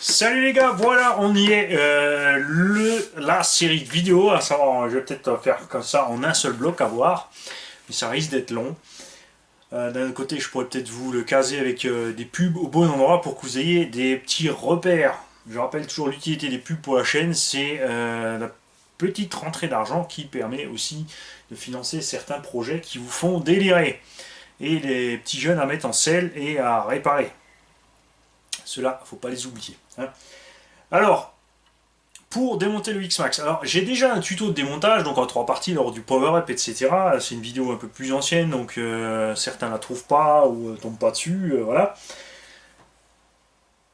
Salut les gars, voilà, on y est, la série de vidéos, à savoir, je vais peut-être faire comme ça en un seul bloc à voir, mais ça risque d'être long. D'un autre côté, je pourrais peut-être vous le caser avec des pubs au bon endroit pour que vous ayez des petits repères. Je rappelle toujours l'utilité des pubs pour la chaîne, c'est la petite rentrée d'argent qui permet aussi de financer certains projets qui vous font délirer. Et les petits jeunes à mettre en selle et à réparer. Ceux-là, faut pas les oublier, hein. Alors, pour démonter le X-Max, alors j'ai déjà un tuto de démontage, donc en 3 parties lors du power-up, etc. C'est une vidéo un peu plus ancienne, donc certains la trouvent pas ou tombent pas dessus, voilà.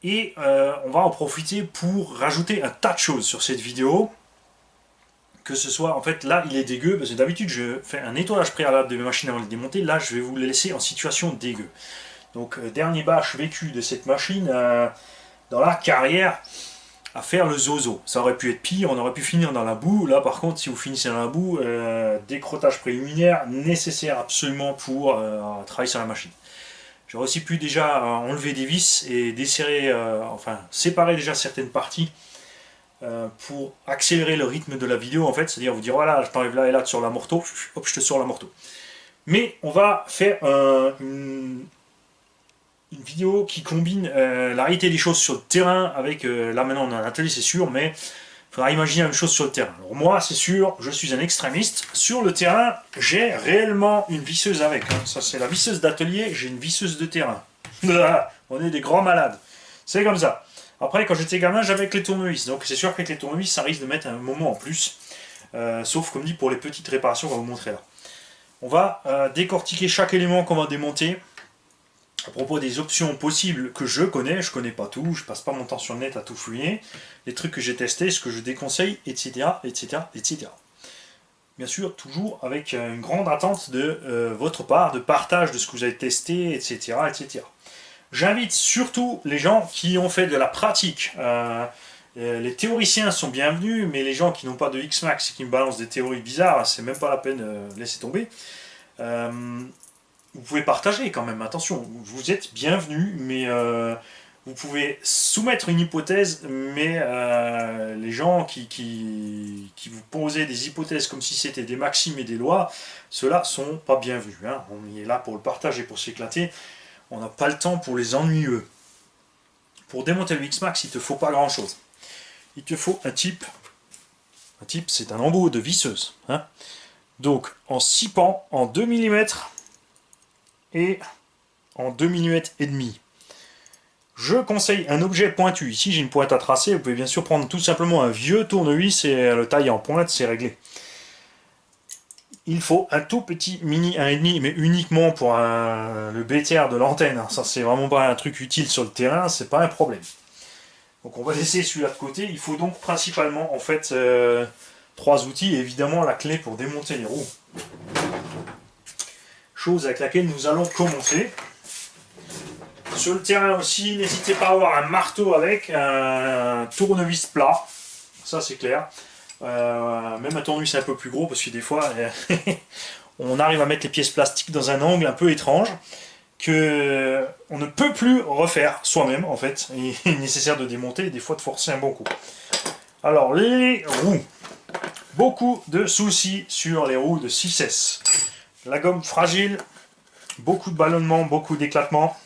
Et on va en profiter pour rajouter un tas de choses sur cette vidéo. Que ce soit, en fait, là il est dégueu, parce que d'habitude je fais un nettoyage préalable de mes machines avant de les démonter, là je vais vous les laisser en situation dégueu. Donc dernier bâche vécu de cette machine dans la carrière, à faire le zozo. Ça aurait pu être pire, on aurait pu finir dans la boue. Là par contre, si vous finissez dans la boue, décrottage préliminaire nécessaire absolument pour travailler sur la machine. J'aurais aussi pu déjà enlever des vis et desserrer, enfin séparer déjà certaines parties pour accélérer le rythme de la vidéo en fait, c'est-à-dire vous dire voilà, je t'enlève là et là sur la morteau, hop je te sors la morteau. Mais on va faire une vidéo qui combine la réalité des choses sur le terrain avec, là maintenant on a un atelier c'est sûr, mais il faudra imaginer la même chose sur le terrain. Alors moi c'est sûr, je suis un extrémiste, sur le terrain j'ai réellement une visseuse avec, hein. Ça c'est la visseuse d'atelier, j'ai une visseuse de terrain. On est des grands malades, c'est comme ça. Après quand j'étais gamin j'avais avec les tournevis, donc c'est sûr qu'avec les tournevis ça risque de mettre un moment en plus, sauf comme dit pour les petites réparations qu'on va vous montrer là. On va décortiquer chaque élément qu'on va démonter, à propos des options possibles que je connais pas tout, je passe pas mon temps sur le net à tout fouiller, les trucs que j'ai testés, ce que je déconseille, etc., etc., etc. Bien sûr, toujours avec une grande attente de votre part, de partage de ce que vous avez testé, etc., etc. J'invite surtout les gens qui ont fait de la pratique. Les théoriciens sont bienvenus, mais les gens qui n'ont pas de X-Max et qui me balancent des théories bizarres, c'est même pas la peine de laisser tomber. Vous pouvez partager quand même, attention, vous êtes bienvenus, mais vous pouvez soumettre une hypothèse, mais les gens qui vous posaient des hypothèses comme si c'était des maximes et des lois, ceux-là sont pas bienvenus, hein. On est là pour le partager, pour s'éclater, on n'a pas le temps pour les ennuyeux. Pour démonter le X-Max, il ne te faut pas grand-chose. Il te faut un type c'est un embout de visseuse, hein. Donc en 6 pans, en 2 mm, et en 2 mm et demi. Je conseille un objet pointu. Ici j'ai une pointe à tracer, vous pouvez bien sûr prendre tout simplement un vieux tournevis et le tailler en pointe, c'est réglé. Il faut un tout petit mini 1,5, mais uniquement pour le BTR de l'antenne. Ça c'est vraiment pas un truc utile sur le terrain, c'est pas un problème. Donc on va laisser celui-là de côté. Il faut donc principalement en fait 3 outils et évidemment la clé pour démonter les roues. Chose avec laquelle nous allons commencer. Sur le terrain aussi, n'hésitez pas à avoir un marteau avec, un tournevis plat, ça c'est clair. Même un tournevis un peu plus gros parce que des fois on arrive à mettre les pièces plastiques dans un angle un peu étrange que on ne peut plus refaire soi-même en fait. Il est nécessaire de démonter et des fois de forcer un bon coup. Alors les roues, beaucoup de soucis sur les roues de 6S. La gomme fragile, beaucoup de ballonnement, beaucoup d'éclatement.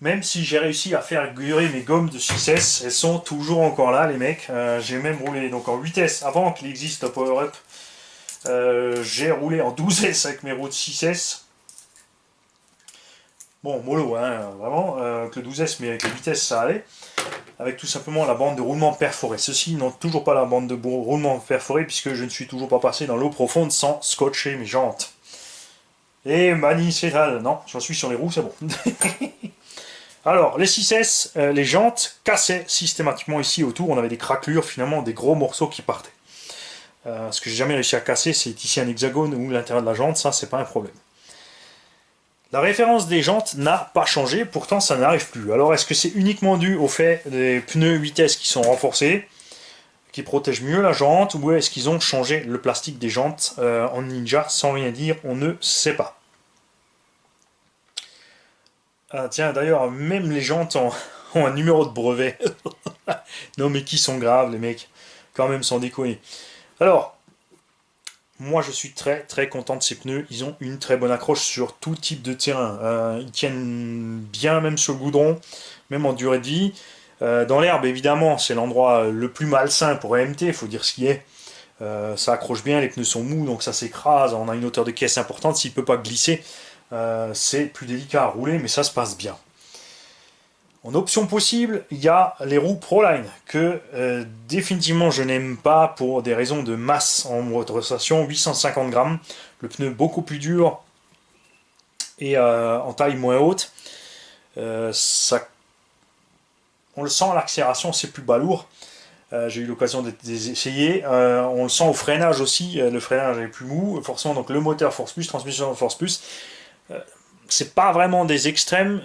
Même si j'ai réussi à faire durer mes gommes de 6S, elles sont toujours encore là les mecs. J'ai même roulé donc en 8S avant qu'il existe Power Up. J'ai roulé en 12S avec mes roues de 6S. Bon, mollo, hein, vraiment, que le 12S mais avec le 8S ça allait. Avec tout simplement la bande de roulement perforée. Ceux-ci n'ont toujours pas la bande de roulement perforée puisque je ne suis toujours pas passé dans l'eau profonde sans scotcher mes jantes. Et magnifical, non, j'en suis sur les roues, c'est bon. Alors, les 6S, les jantes cassaient systématiquement ici autour, on avait des craquelures, finalement des gros morceaux qui partaient. Ce que j'ai jamais réussi à casser, c'est ici un hexagone ou l'intérieur de la jante, ça c'est pas un problème. La référence des jantes n'a pas changé, pourtant ça n'arrive plus. Alors est-ce que c'est uniquement dû au fait des pneus 8S qui sont renforcés, qui protègent mieux la jante, ou est-ce qu'ils ont changé le plastique des jantes en Ninja sans rien dire, on ne sait pas. Ah, tiens, d'ailleurs, même les jantes ont un numéro de brevet. Non mais qui sont graves les mecs, quand même sans déconner. Alors, moi je suis très très content de ces pneus, ils ont une très bonne accroche sur tout type de terrain. Ils tiennent bien même sur le goudron, même en durée de vie. Dans l'herbe évidemment c'est l'endroit le plus malsain pour AMT, il faut dire ce qui est. Ça accroche bien, les pneus sont mous donc ça s'écrase, on a une hauteur de caisse importante, s'il ne peut pas glisser, c'est plus délicat à rouler mais ça se passe bien. En option possible, il y a les roues Proline, que définitivement je n'aime pas pour des raisons de masse en motorisation, 850 grammes, le pneu beaucoup plus dur et en taille moins haute. Ça, on le sent à l'accélération, c'est plus balourd. J'ai eu l'occasion d'essayer. On le sent au freinage aussi, le freinage est plus mou, forcément donc le moteur force plus, transmission force plus. C'est pas vraiment des extrêmes,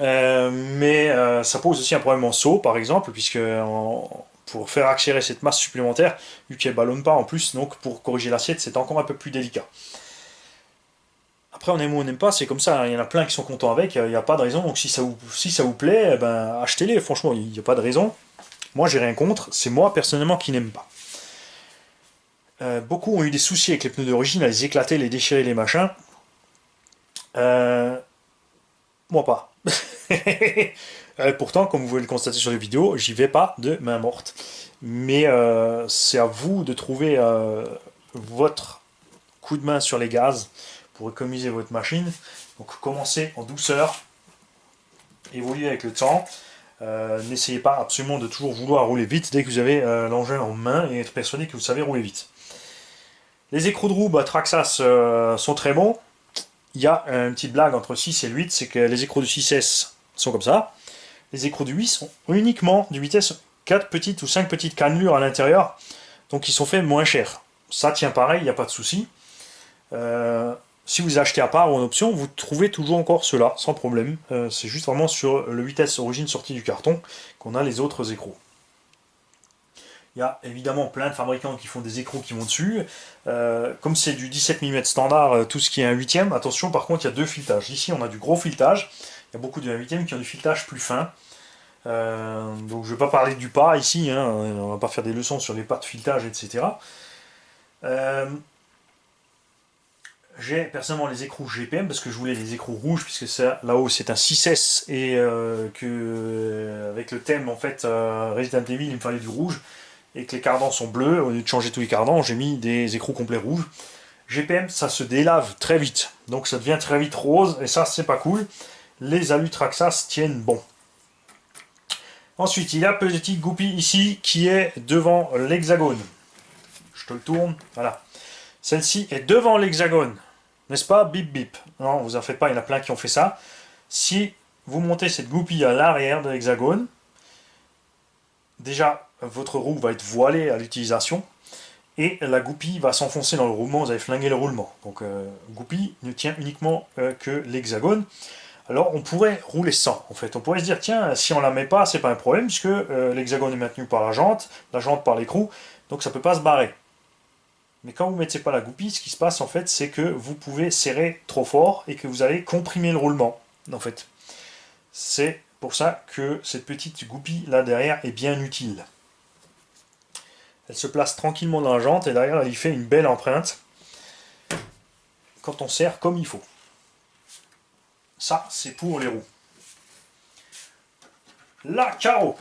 mais ça pose aussi un problème en saut, par exemple, puisque pour faire accélérer cette masse supplémentaire, vu qu'elle ballonne pas en plus, donc pour corriger l'assiette, c'est encore un peu plus délicat. Après, on aime ou on n'aime pas, c'est comme ça, hein. Il y en a plein qui sont contents avec, il n'y a pas de raison, donc si ça vous plaît, eh ben, achetez-les, franchement, il n'y a pas de raison. Moi, j'ai rien contre, c'est moi personnellement qui n'aime pas. Beaucoup ont eu des soucis avec les pneus d'origine, à les éclater, les déchirer, les machins. Euh, Moi pas. Pourtant, comme vous pouvez le constater sur les vidéos, j'y vais pas de main morte. Mais c'est à vous de trouver votre coup de main sur les gaz pour économiser votre machine. Donc commencez en douceur, évoluez avec le temps. N'essayez pas absolument de toujours vouloir rouler vite dès que vous avez l'engin en main et être persuadé que vous savez rouler vite. Les écrous de roue Traxxas sont très bons. Il y a une petite blague entre 6 et le 8, c'est que les écrous du 6S sont comme ça. Les écrous du 8 sont uniquement du vitesse 4 petites ou 5 petites cannelures à l'intérieur, donc ils sont faits moins chers. Ça tient pareil, il n'y a pas de souci. Si vous achetez à part ou en option, vous trouvez toujours encore cela, sans problème. C'est juste vraiment sur le vitesse origine sortie du carton qu'on a les autres écrous. Il y a évidemment plein de fabricants qui font des écrous qui vont dessus. Comme c'est du 17 mm standard, tout ce qui est un 8ème, attention par contre il y a deux filetages. Ici on a du gros filetage, il y a beaucoup de 8ème qui ont du filetage plus fin. Donc je ne vais pas parler du pas ici, hein, on ne va pas faire des leçons sur les pas de filetage, etc. J'ai personnellement les écrous GPM parce que je voulais les écrous rouges puisque là-haut c'est un 6S et que avec le thème en fait Resident Evil il me fallait du rouge et que les cardans sont bleus, au lieu de changer tous les cardans, j'ai mis des écrous complets rouges. GPM, ça se délave très vite, donc ça devient très vite rose, et ça, c'est pas cool. Les alus Traxxas tiennent bon. Ensuite, il y a petit goupille ici, qui est devant l'hexagone. Je te le tourne, voilà. Celle-ci est devant l'hexagone, n'est-ce pas? Bip bip. Non, vous en faites pas, il y en a plein qui ont fait ça. Si vous montez cette goupille à l'arrière de l'hexagone, déjà, votre roue va être voilée à l'utilisation et la goupille va s'enfoncer dans le roulement, vous allez flinguer le roulement. Donc goupille ne tient uniquement que l'hexagone. Alors on pourrait rouler sans, en fait. On pourrait se dire, tiens, si on la met pas, c'est pas un problème, puisque l'hexagone est maintenu par la jante par l'écrou, donc ça peut pas se barrer. Mais quand vous ne mettez pas la goupille, ce qui se passe en fait, c'est que vous pouvez serrer trop fort et que vous allez comprimer le roulement, en fait. C'est pour ça que cette petite goupille là derrière est bien utile. Elle se place tranquillement dans la jante et derrière elle y fait une belle empreinte quand on serre comme il faut. Ça, c'est pour les roues. La carreau.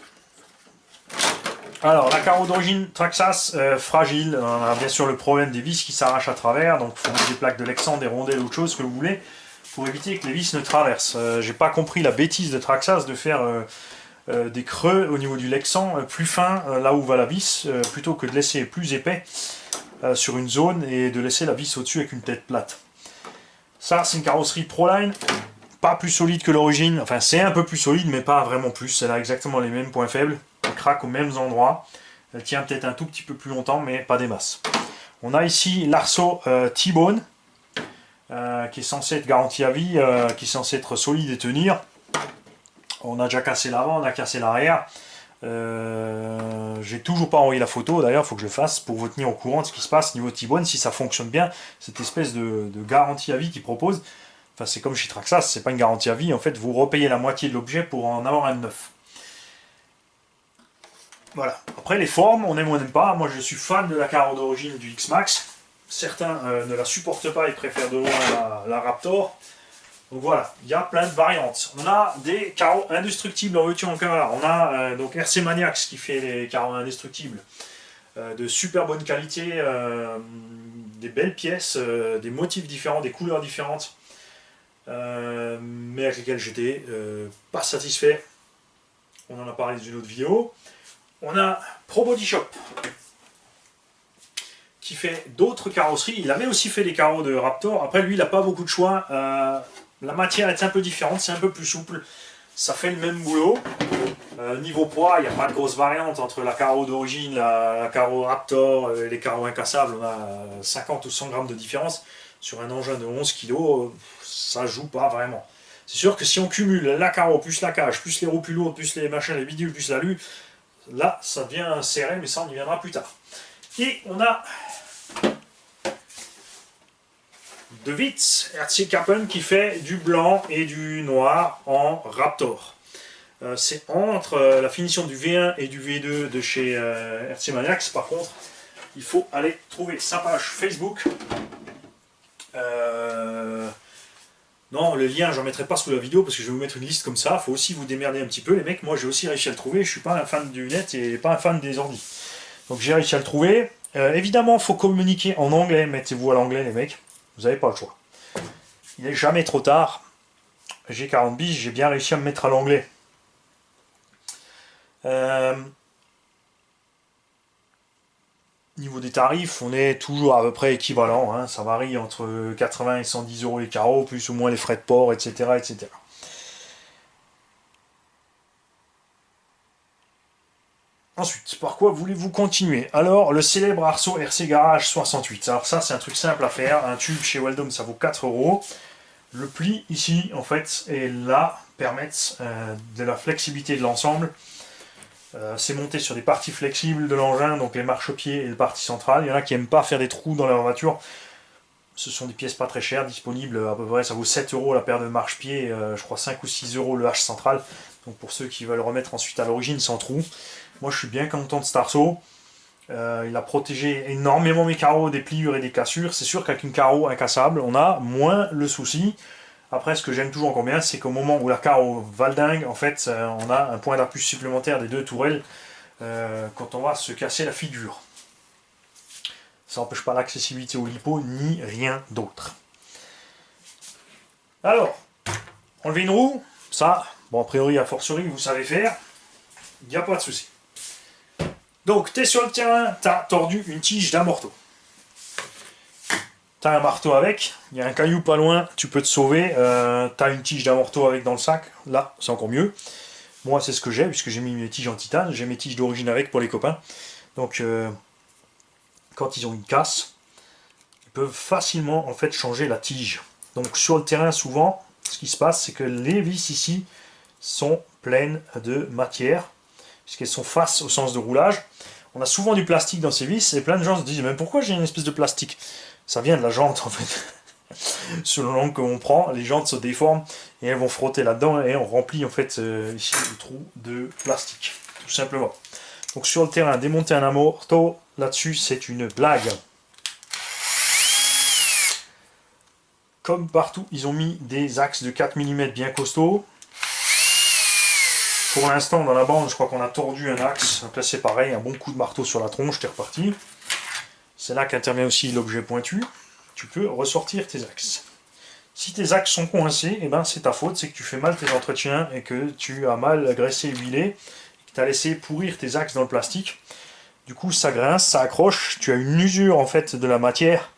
Alors, la carreau d'origine Traxxas, fragile. On a bien sûr le problème des vis qui s'arrachent à travers. Donc, il faut mettre des plaques de Lexan, des rondelles, autre chose que vous voulez, pour éviter que les vis ne traversent. J'ai pas compris la bêtise de Traxxas de faire des creux au niveau du Lexan plus fin là où va la vis, plutôt que de laisser plus épais sur une zone et de laisser la vis au-dessus avec une tête plate. Ça, c'est une carrosserie Proline. Pas plus solide que l'origine, enfin c'est un peu plus solide mais pas vraiment plus, elle a exactement les mêmes points faibles, elle craque aux mêmes endroits, elle tient peut-être un tout petit peu plus longtemps mais pas des masses. On a ici l'Arceau T-Bone qui est censé être garanti à vie, qui est censé être solide et tenir. On a déjà cassé l'avant, on a cassé l'arrière. J'ai toujours pas envoyé la photo, d'ailleurs il faut que je le fasse pour vous tenir au courant de ce qui se passe niveau T-Bone, si ça fonctionne bien, cette espèce de garantie à vie qu'ils proposent. C'est comme chez Traxxas, c'est pas une garantie à vie, en fait vous repayez la moitié de l'objet pour en avoir un neuf. Voilà. Après les formes, on aime ou on n'aime pas. Moi je suis fan de la carreau d'origine du X-Max. Certains ne la supportent pas, ils préfèrent de loin la Raptor. Donc voilà, il y a plein de variantes. On a des carreaux indestructibles en veux-tu encore là. On a donc RC Maniax qui fait les carreaux indestructibles de super bonne qualité, des belles pièces, des motifs différents, des couleurs différentes, mais avec lesquels j'étais pas satisfait. On en a parlé dans une autre vidéo. On a Pro Body Shop qui fait d'autres carrosseries. Il avait aussi fait les carreaux de Raptor. Après lui, il n'a pas beaucoup de choix. La matière est un peu différente, c'est un peu plus souple. Ça fait le même boulot. Niveau poids, il n'y a pas de grosse variante entre la carreau d'origine, la carreau Raptor et les carreaux incassables. On a 50 ou 100 grammes de différence. Sur un engin de 11 kg, ça joue pas vraiment. C'est sûr que si on cumule la carreau, plus la cage, plus les roues plus lourdes, plus les machins, les bidules, plus l'alu, là, ça devient serré, mais ça, on y viendra plus tard. Et on a De Witz RC Kappen qui fait du blanc et du noir en Raptor. C'est entre la finition du V1 et du V2 de chez RC Maniax. Par contre, il faut aller trouver sa page Facebook. Non, le lien, j'en mettrai pas sous la vidéo parce que je vais vous mettre une liste comme ça. Il faut aussi vous démerder un petit peu, les mecs. Moi, j'ai aussi réussi à le trouver. Je suis pas un fan du net et pas un fan des ordi. Donc, j'ai réussi à le trouver. Évidemment, il faut communiquer en anglais. Mettez-vous à l'anglais, les mecs. Vous n'avez pas le choix. Il n'est jamais trop tard. J'ai 40 bis, j'ai bien réussi à me mettre à l'anglais. Niveau des tarifs, on est toujours à peu près équivalent. Hein. Ça varie entre 80 et 110 euros les carreaux, plus ou moins les frais de port, etc. etc. Ensuite, par quoi voulez-vous continuer? Alors, le célèbre arceau RC Garage 68. Alors ça, c'est un truc simple à faire. Un tube chez Weldom, ça vaut 4 euros. Le pli ici, en fait, et là, permettent de la flexibilité de l'ensemble. C'est monté sur des parties flexibles de l'engin, donc les marchepieds et le partie centrale. Il y en a qui n'aiment pas faire des trous dans leur voiture. Ce sont des pièces pas très chères, disponibles à peu près, ça vaut 7 euros la paire de marchepieds, je crois 5 ou 6 euros le H central. Donc pour ceux qui veulent remettre ensuite à l'origine sans trou. Moi je suis bien content de cet arceau. Il a protégé énormément mes carreaux des pliures et des cassures. C'est sûr qu'avec une carreau incassable, on a moins le souci. Après, ce que j'aime toujours encore bien, c'est qu'au moment où la carreau valdingue, en fait, on a un point d'appui supplémentaire des deux tourelles quand on va se casser la figure. Ça n'empêche pas l'accessibilité au lipo, ni rien d'autre. Alors, enlever une roue, ça, bon, a priori, a fortiori, vous savez faire. Il n'y a pas de souci. Donc, tu es sur le terrain, tu as tordu une tige d'amorto. Tu as un marteau avec, il y a un caillou pas loin, tu peux te sauver. Tu as une tige d'amorto avec dans le sac, là, c'est encore mieux. Moi, c'est ce que j'ai, puisque j'ai mis mes tiges en titane. J'ai mes tiges d'origine avec pour les copains. Donc, quand ils ont une casse, ils peuvent facilement en fait changer la tige. Donc, sur le terrain, souvent, ce qui se passe, c'est que les vis ici sont pleines de matière, puisqu'elles sont face au sens de roulage. On a souvent du plastique dans ces vis, et plein de gens se disent, mais pourquoi j'ai une espèce de plastique? Ça vient de la jante, en fait. Selon l'angle qu'on prend, les jantes se déforment, et elles vont frotter là-dedans, et on remplit, en fait, ici, le trou de plastique, tout simplement. Donc sur le terrain, démonter un amorto, là-dessus, c'est une blague. Comme partout, ils ont mis des axes de 4 mm bien costauds. Pour l'instant, dans la bande, je crois qu'on a tordu un axe. Donc là, c'est pareil, un bon coup de marteau sur la tronche, t'es reparti. C'est là qu'intervient aussi l'objet pointu. Tu peux ressortir tes axes. Si tes axes sont coincés, eh ben, c'est ta faute, c'est que tu fais mal tes entretiens et que tu as mal graissé, huilé, et que tu as laissé pourrir tes axes dans le plastique. Du coup, ça grince, ça accroche, tu as une usure en fait de la matière,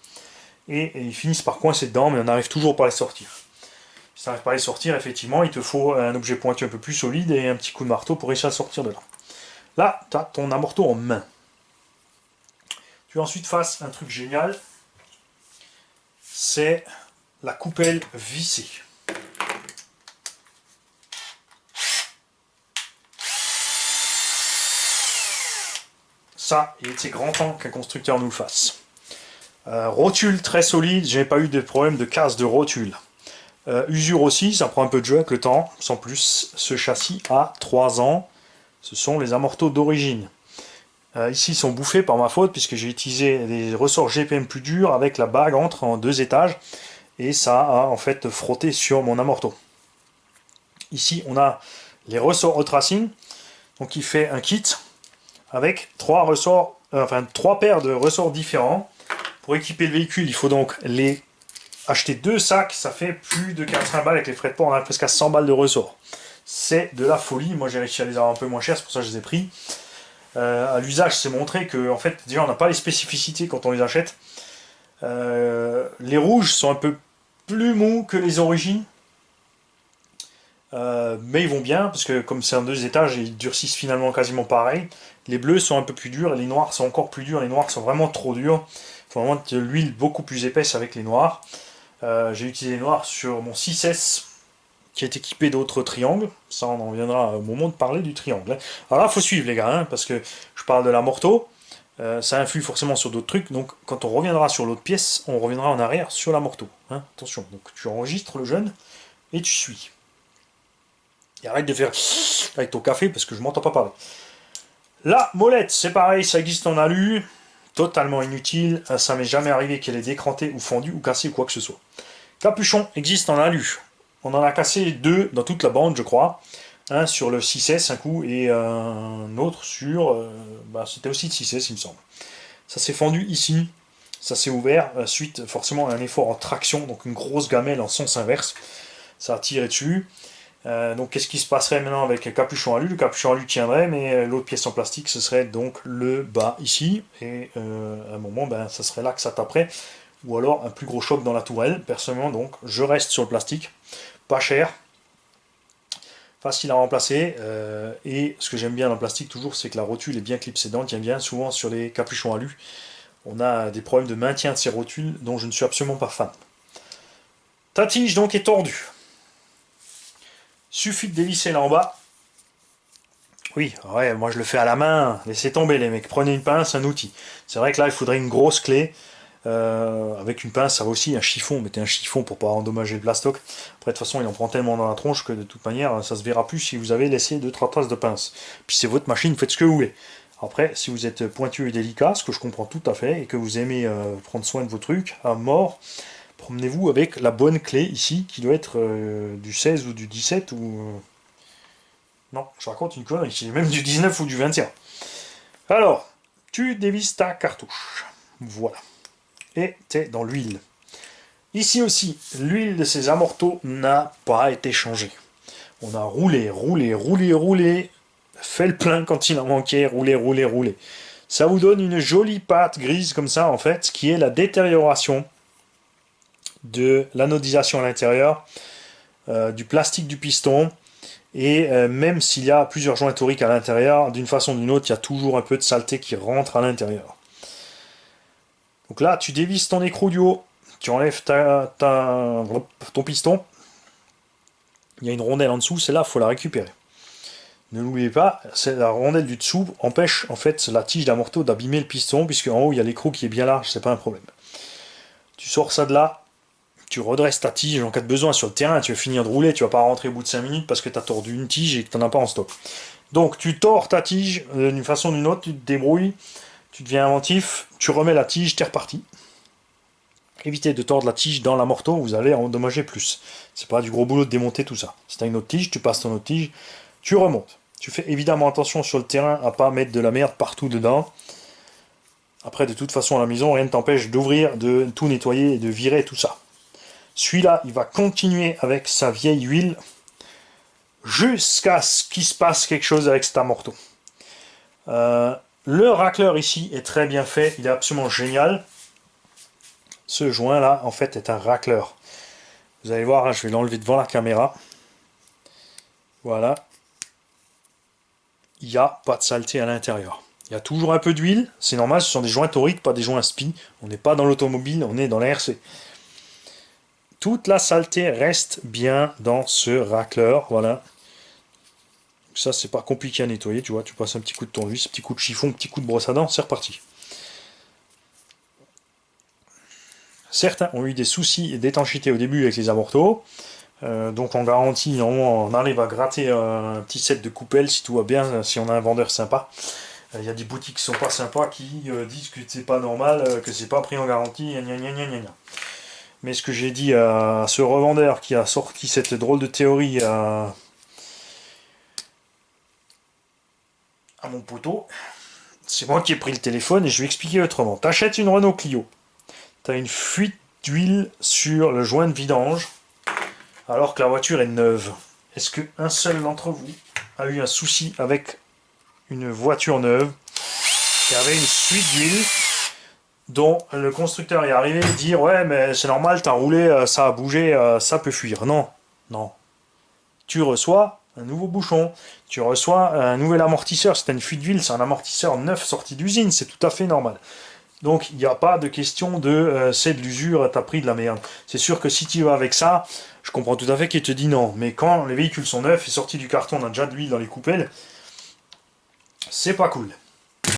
et ils finissent par coincer dedans, mais on n'arrive toujours pas à les sortir. Si tu n'arrives pas à les sortir, effectivement, il te faut un objet pointu un peu plus solide et un petit coup de marteau pour réussir à sortir de là. Là, tu as ton amorto en main. Tu as ensuite face un truc génial, c'est la coupelle vissée. Ça, c'est grand temps qu'un constructeur nous le fasse. Rotule très solide, j'ai pas eu de problème de casse de rotule. Usure aussi, ça prend un peu de jeu avec le temps, sans plus. Ce châssis a 3 ans, ce sont les amortos d'origine. Ici, ils sont bouffés par ma faute, puisque j'ai utilisé des ressorts GPM plus durs avec la bague entre en 2 étages, et ça a en fait frotté sur mon amorto. Ici, on a les ressorts Hot Racing, donc il fait un kit avec 3 paires de ressorts différents. Pour équiper le véhicule, il faut donc acheter 2 sacs, ça fait plus de 80 balles avec les frais de port, on a presque à 100 balles de ressorts. C'est de la folie, moi j'ai réussi à les avoir un peu moins chers, c'est pour ça que je les ai pris. À l'usage, c'est montré que en fait, déjà on n'a pas les spécificités quand on les achète. Les rouges sont un peu plus mous que les origines, mais ils vont bien parce que comme c'est en 2 étages, ils durcissent finalement quasiment pareil. Les bleus sont un peu plus durs et les noirs sont encore plus durs. Les noirs sont vraiment trop durs. Il faut vraiment de l'huile beaucoup plus épaisse avec les noirs. J'ai utilisé les noirs sur mon 6S qui est équipé d'autres triangles. Ça, on en reviendra au moment de parler du triangle, hein. Alors là, il faut suivre les gars, hein, parce que je parle de la Morteau. Ça influe forcément sur d'autres trucs. Donc, quand on reviendra sur l'autre pièce, on reviendra en arrière sur la Morteau, hein. Attention, donc tu enregistres le jeune et tu suis. Et arrête de faire avec ton café parce que je m'entends pas parler. La molette, c'est pareil, ça existe en alu. Totalement inutile. Ça m'est jamais arrivé qu'elle ait décranté ou fendu ou cassé ou quoi que ce soit. Capuchon existe en alu. On en a cassé 2 dans toute la bande, je crois. Un sur le 6S un coup et un autre sur... c'était aussi le 6S, il me semble. Ça s'est fendu ici. Ça s'est ouvert suite forcément à un effort en traction, donc une grosse gamelle en sens inverse. Ça a tiré dessus. Donc qu'est-ce qui se passerait maintenant avec le capuchon alu? Le capuchon alu tiendrait, mais l'autre pièce en plastique, ce serait donc le bas ici. Et à un moment, ça serait là que ça taperait. Ou alors un plus gros choc dans la tourelle. Personnellement, donc, je reste sur le plastique. Pas cher. Facile à remplacer. Et ce que j'aime bien dans le plastique toujours, c'est que la rotule est bien clipsée dedans. Tient bien. Souvent sur les capuchons alu, on a des problèmes de maintien de ces rotules dont je ne suis absolument pas fan. Ta tige donc est tordue. Suffit de dévisser là en bas. Oui, ouais, moi je le fais à la main. Laissez tomber les mecs. Prenez une pince, un outil. C'est vrai que là, il faudrait une grosse clé. Avec une pince, ça va aussi, un chiffon. Mettez un chiffon pour pas endommager le plastoc. Après, de toute façon, il en prend tellement dans la tronche que de toute manière, ça se verra plus si vous avez laissé 2-3 traces de pince. Puis c'est votre machine, faites ce que vous voulez. Après, si vous êtes pointu et délicat, ce que je comprends tout à fait, et que vous aimez prendre soin de vos trucs à mort, promenez-vous avec la bonne clé ici, qui doit être du 16 ou du 17 ou... Non, je raconte une connerie, c'est même du 19 ou du 21. Alors, tu dévisses ta cartouche. Voilà. Et t'es dans l'huile. Ici aussi, l'huile de ces amortos n'a pas été changée. On a roulé, roulé, roulé, roulé, fait le plein quand il en manquait, roulé, roulé, roulé. Ça vous donne une jolie pâte grise comme ça, en fait, qui est la détérioration de l'anodisation à l'intérieur, du plastique du piston, et même s'il y a plusieurs joints toriques à l'intérieur, d'une façon ou d'une autre, il y a toujours un peu de saleté qui rentre à l'intérieur. Donc là, tu dévisses ton écrou du haut, tu enlèves ton piston, il y a une rondelle en dessous, celle-là, il faut la récupérer. Ne l'oubliez pas, la rondelle du dessous empêche en fait la tige d'amorto d'abîmer le piston, puisque en haut il y a l'écrou qui est bien large, c'est pas un problème. Tu sors ça de là, tu redresses ta tige en cas de besoin sur le terrain, tu vas finir de rouler, tu vas pas rentrer au bout de 5 minutes parce que tu as tordu une tige et que tu n'en as pas en stock. Donc tu tords ta tige d'une façon ou d'une autre, tu te débrouilles, tu deviens inventif, tu remets la tige, t'es reparti. Évitez de tordre la tige dans l'amorto, vous allez endommager plus. C'est pas du gros boulot de démonter tout ça. Si tu as une autre tige, tu passes ton autre tige, tu remontes. Tu fais évidemment attention sur le terrain à pas mettre de la merde partout dedans. Après, de toute façon, à la maison, rien ne t'empêche d'ouvrir, de tout nettoyer et de virer tout ça. Celui-là, il va continuer avec sa vieille huile jusqu'à ce qu'il se passe quelque chose avec cet amorto. Le racleur ici est très bien fait, il est absolument génial. Ce joint-là, en fait, est un racleur. Vous allez voir, je vais l'enlever devant la caméra. Voilà. Il n'y a pas de saleté à l'intérieur. Il y a toujours un peu d'huile, c'est normal, ce sont des joints toriques, pas des joints spi. On n'est pas dans l'automobile, on est dans la RC. Toute la saleté reste bien dans ce racleur, voilà. Ça, c'est pas compliqué à nettoyer, tu vois, tu passes un petit coup de tournevis, un petit coup de chiffon, un petit coup de brosse à dents, c'est reparti. Certains ont eu des soucis d'étanchéité au début avec les amortos. Donc on garantit, on arrive à gratter un petit set de coupelles si tout va bien, si on a un vendeur sympa. Il y a des boutiques qui sont pas sympas qui disent que c'est pas normal, que c'est pas pris en garantie, gna gna gna gna gna. Mais ce que j'ai dit à ce revendeur qui a sorti cette drôle de théorie à mon poteau, c'est moi qui ai pris le téléphone et je vais expliquer autrement. T'achètes une Renault Clio, t'as une fuite d'huile sur le joint de vidange, alors que la voiture est neuve. Est-ce qu'un seul d'entre vous a eu un souci avec une voiture neuve qui avait une fuite d'huile dont le constructeur est arrivé et dire ouais mais c'est normal, t'as roulé, ça a bougé, ça peut fuir. Non, non. Tu reçois un nouveau bouchon, tu reçois un nouvel amortisseur. Si t'as une fuite d'huile, c'est un amortisseur neuf sorti d'usine, c'est tout à fait normal. Donc il n'y a pas de question de c'est de l'usure, t'as pris de la merde. C'est sûr que si tu vas avec ça, je comprends tout à fait qu'il te dit non. Mais quand les véhicules sont neufs et sortis du carton, on a déjà de l'huile dans les coupelles, c'est pas cool.